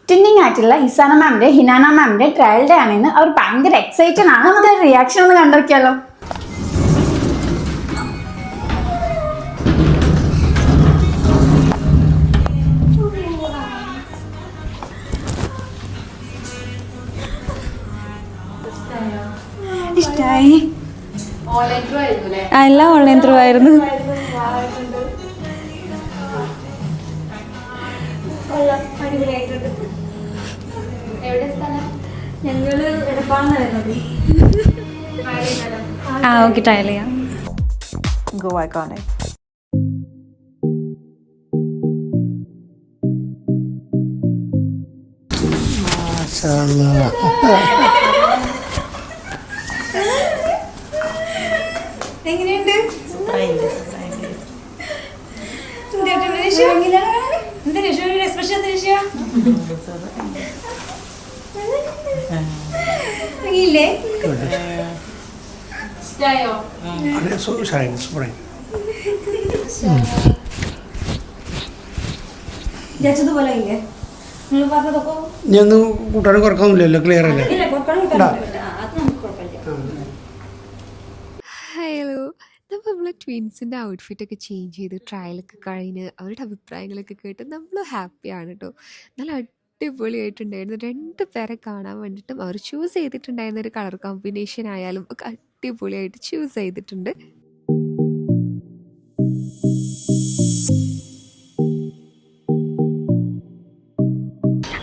Twinning ആയിട്ടുള്ള ഹിസാന മാമിന്റെ ഹിനാന മാമിന്റെ ട്രയൽ ഡേ ആണെന്ന് അവർ ഭയങ്കര എക്സൈറ്റഡ് ആണ്. നമുക്ക് റിയാക്ഷൻ ഒന്ന് കണ്ടോക്കിയാലോ. ഇഷ്ടായി. എല്ലാം ഓൺലൈൻ ത്രൂ ആയിരുന്നു. ഓക്കെ ട്രയൽ ചെയ്യാം. ഗോവാക്കാണ്. എങ്ങനെയുണ്ട്? ഞാൻ കൂട്ടാനും കുറക്കാന്നില്ലല്ലോ, ക്ലിയർ അല്ലേ? ഹലോ, നമ്മൾ ട്വിൻസിൻ്റെ ഔട്ട്ഫിറ്റൊക്കെ ചേഞ്ച് ചെയ്ത് ട്രയലൊക്കെ കഴിഞ്ഞ് അവരുടെ അഭിപ്രായങ്ങളൊക്കെ കേട്ട് നമ്മൾ ഹാപ്പിയാണ് കേട്ടോ. നല്ല അടിപൊളിയായിട്ടുണ്ടായിരുന്നു. 2 പേരെ കാണാൻ വേണ്ടിയിട്ടും അവർ ചൂസ് ചെയ്തിട്ടുണ്ടായിരുന്ന ഒരു കളർ കോമ്പിനേഷൻ ആയാലും ഒക്കെ അടിപൊളിയായിട്ട് ചൂസ് ചെയ്തിട്ടുണ്ട്.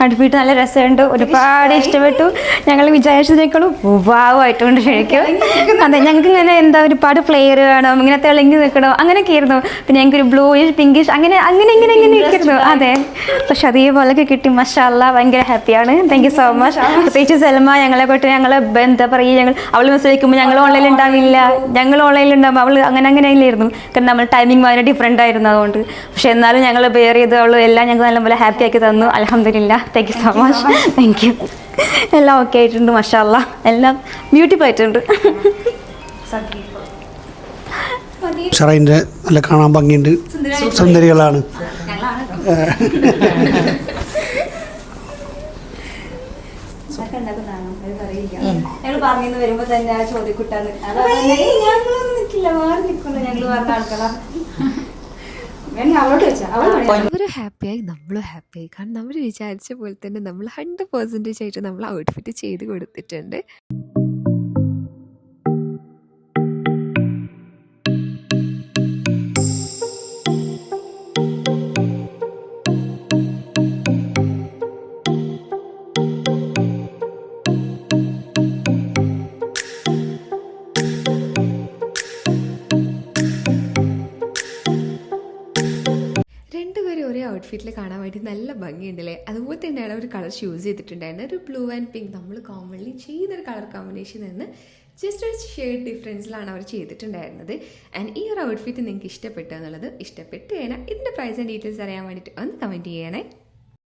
ഔട്ട്ഫിറ്റ് നല്ല രസമുണ്ട്, ഒരുപാട് ഇഷ്ടപ്പെട്ടു. ഞങ്ങൾ വിചാരിച്ചതിനേക്കാളും വാവായിട്ടുണ്ട് ശരിക്കും. അതെ, ഞങ്ങൾക്ക് ഇങ്ങനെ ഒരുപാട് ഫ്ലെയർ വേണം, ഇങ്ങനെ തിളങ്ങി നിൽക്കണം അങ്ങനെയൊക്കെ ആയിരുന്നു. പിന്നെ ഞങ്ങൾക്കൊരു ബ്ലൂയിഷ് പിങ്കിഷ് അങ്ങനെ ഇരിക്കുന്നു. അതെ, പക്ഷെ അതേപോലെയൊക്കെ കിട്ടി. മാഷാഅല്ലാ, ഭയങ്കര ഹാപ്പിയാണ്. Thank you so much. പ്രത്യേകിച്ച് സൽമ ഞങ്ങളെ തൊട്ട് എന്താ പറയുക, അവൾ മെസ്സേജിക്കുമ്പോൾ ഞങ്ങൾ ഓൺലൈനിൽ ഉണ്ടാവില്ല, ഞങ്ങൾ ഓൺലൈനിൽ ഉണ്ടാകുമ്പോൾ അവൾ അങ്ങനെയില്ലായിരുന്നു. കാരണം നമ്മൾ ടൈമിങ് വളരെ ഡിഫറെൻ്റ് ആയിരുന്നു അതുകൊണ്ട്. പക്ഷെ എന്നാലും ഞങ്ങൾ ബെയർ ചെയ്ത് അവൾ എല്ലാം ഞങ്ങൾക്ക് നല്ലപോലെ ഹാപ്പി ആക്കി തന്നു. അൽഹംദുലില്ലാ, thank you so much. Thank you. എല്ലാം ഓക്കെ ആയിട്ടുണ്ട്, മാഷാഅല്ലാ, എല്ലാം ബ്യൂട്ടിഫുൾ ആയിട്ടുണ്ട്. ഷറൈൻ്റെ നല്ല കാണാൻ ഭംഗിയുണ്ട്, സുന്ദരികളാണ്. ഞങ്ങൾ പറഞ്ഞു വരുമ്പോ തന്നെ ചോദ്യക്കുട്ടാണ് നിൽക്കില്ല, മാറി നിൽക്കുന്നു ഞങ്ങൾ പറഞ്ഞ ആൾക്കാരാ. അവർ ഹാപ്പിയായി, നമ്മളും ഹാപ്പിയായി. കാരണം നമ്മൾ വിചാരിച്ച പോലെ തന്നെ നമ്മൾ 100% ആയിട്ട് നമ്മൾ ഔട്ട്ഫിറ്റ് ചെയ്ത് കൊടുത്തിട്ടുണ്ട്. ഒരേ ഔട്ട്ഫിറ്റിൽ കാണാൻ വേണ്ടി നല്ല ഭംഗിയുണ്ടല്ലേ. അതുപോലെ തന്നെയാണ് അവർ കളർ ചൂസ് ചെയ്തിട്ടുണ്ടായിരുന്നത്. ഒരു ബ്ലൂ ആൻഡ് പിങ്ക് നമ്മൾ കോമൺലി ചെയ്യുന്നൊരു കളർ കോമ്പിനേഷൻ നിന്ന് ജസ്റ്റ് ഒരു ഷെയ്ഡ് ഡിഫറൻസിലാണ് അവർ ചെയ്തിട്ടുണ്ടായിരുന്നത്. ആൻഡ് ഈ ഒരു ഔട്ട്ഫിറ്റ് നിങ്ങൾക്ക് ഇഷ്ടപ്പെട്ടു എന്നുള്ളത് ഇഷ്ടപ്പെട്ട് കഴിഞ്ഞാൽ ഇതിൻ്റെ പ്രൈസ് ആൻഡ് ഡീറ്റെയിൽസ് അറിയാൻ വേണ്ടിയിട്ട് ഒന്ന് കമൻറ്റ് ചെയ്യണേ.